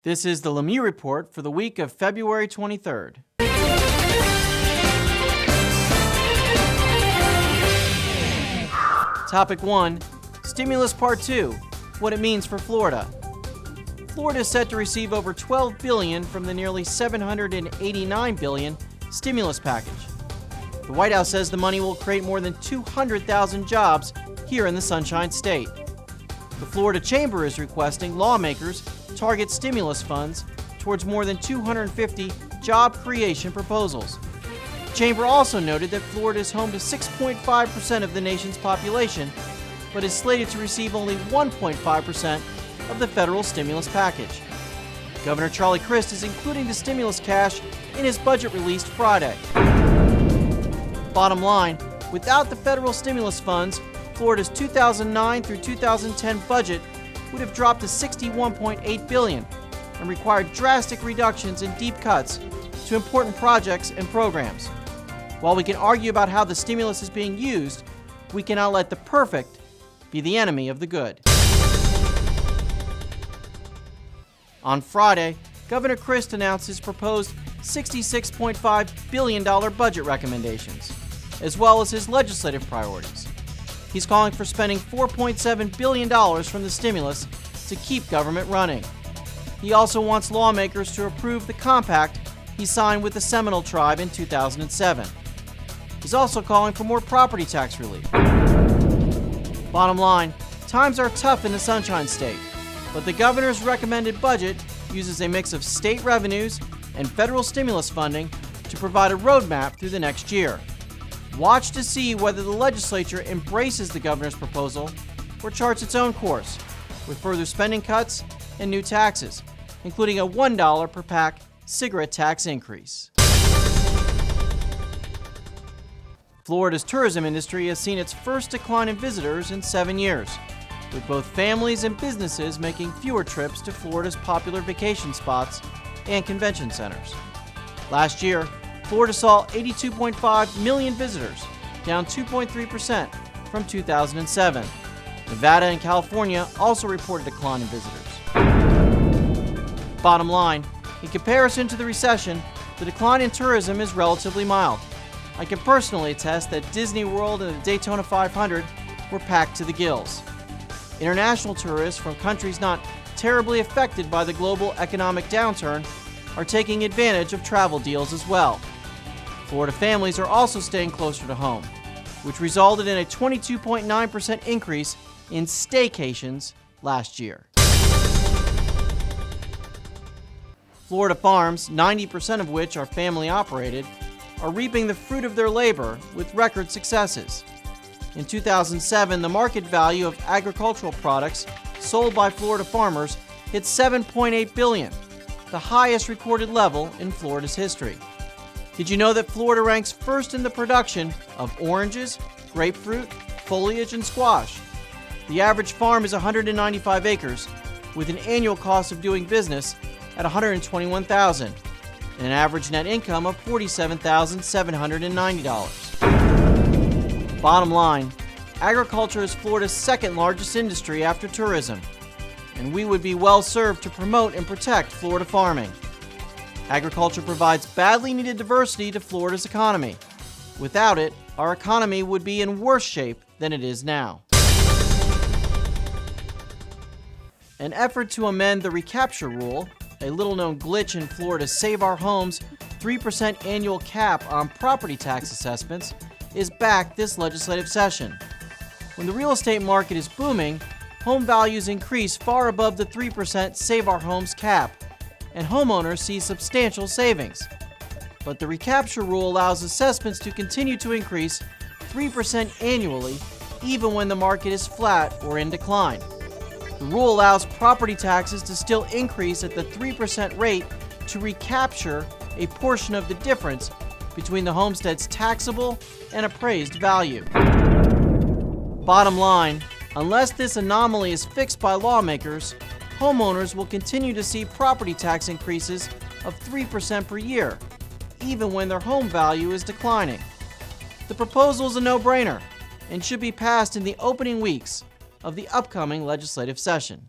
This is the LeMieux Report for the week of February 23rd. Topic 1. Stimulus Part 2. What it means for Florida. Florida is set to receive over $12 billion from the nearly $789 billion stimulus package. The White House says the money will create more than 200,000 jobs here in the Sunshine State. The Florida Chamber is requesting lawmakers target stimulus funds towards more than 250 job creation proposals. The Chamber also noted that Florida is home to 6.5% of the nation's population, but is slated to receive only 1.5% of the federal stimulus package. Governor Charlie Crist is including the stimulus cash in his budget released Friday. Bottom line, without the federal stimulus funds, Florida's 2009 through 2010 budget would have dropped to $61.8 billion and required drastic reductions and deep cuts to important projects and programs. While we can argue about how the stimulus is being used, we cannot let the perfect be the enemy of the good. On Friday, Governor Crist announced his proposed $66.5 billion budget recommendations, as well as his legislative priorities. He's calling for spending $4.7 billion from the stimulus to keep government running. He also wants lawmakers to approve the compact he signed with the Seminole Tribe in 2007. He's also calling for more property tax relief. Bottom line, times are tough in the Sunshine State, but the governor's recommended budget uses a mix of state revenues and federal stimulus funding to provide a roadmap through the next year. Watch to see whether the legislature embraces the governor's proposal or charts its own course with further spending cuts and new taxes, including a $1 per pack cigarette tax increase. Florida's tourism industry has seen its first decline in visitors in 7 years, with both families and businesses making fewer trips to Florida's popular vacation spots and convention centers. Last year, Florida saw 82.5 million visitors, down 2.3% from 2007. Nevada and California also reported a decline in visitors. Bottom line, in comparison to the recession, the decline in tourism is relatively mild. I can personally attest that Disney World and the Daytona 500 were packed to the gills. International tourists from countries not terribly affected by the global economic downturn are taking advantage of travel deals as well. Florida families are also staying closer to home, which resulted in a 22.9% increase in staycations last year. Florida farms, 90% of which are family operated, are reaping the fruit of their labor with record successes. In 2007, the market value of agricultural products sold by Florida farmers hit $7.8 billion, the highest recorded level in Florida's history. Did you know that Florida ranks first in the production of oranges, grapefruit, foliage, and squash? The average farm is 195 acres, with an annual cost of doing business at $121,000 and an average net income of $47,790. Bottom line, agriculture is Florida's second largest industry after tourism, and we would be well served to promote and protect Florida farming. Agriculture provides badly needed diversity to Florida's economy. Without it, our economy would be in worse shape than it is now. An effort to amend the recapture rule, a little-known glitch in Florida's Save Our Homes 3% annual cap on property tax assessments, is back this legislative session. When the real estate market is booming, home values increase far above the 3% Save Our Homes cap, and homeowners see substantial savings. But the recapture rule allows assessments to continue to increase 3% annually, even when the market is flat or in decline. The rule allows property taxes to still increase at the 3% rate to recapture a portion of the difference between the homestead's taxable and appraised value. Bottom line, unless this anomaly is fixed by lawmakers, homeowners will continue to see property tax increases of 3% per year, even when their home value is declining. The proposal is a no-brainer and should be passed in the opening weeks of the upcoming legislative session.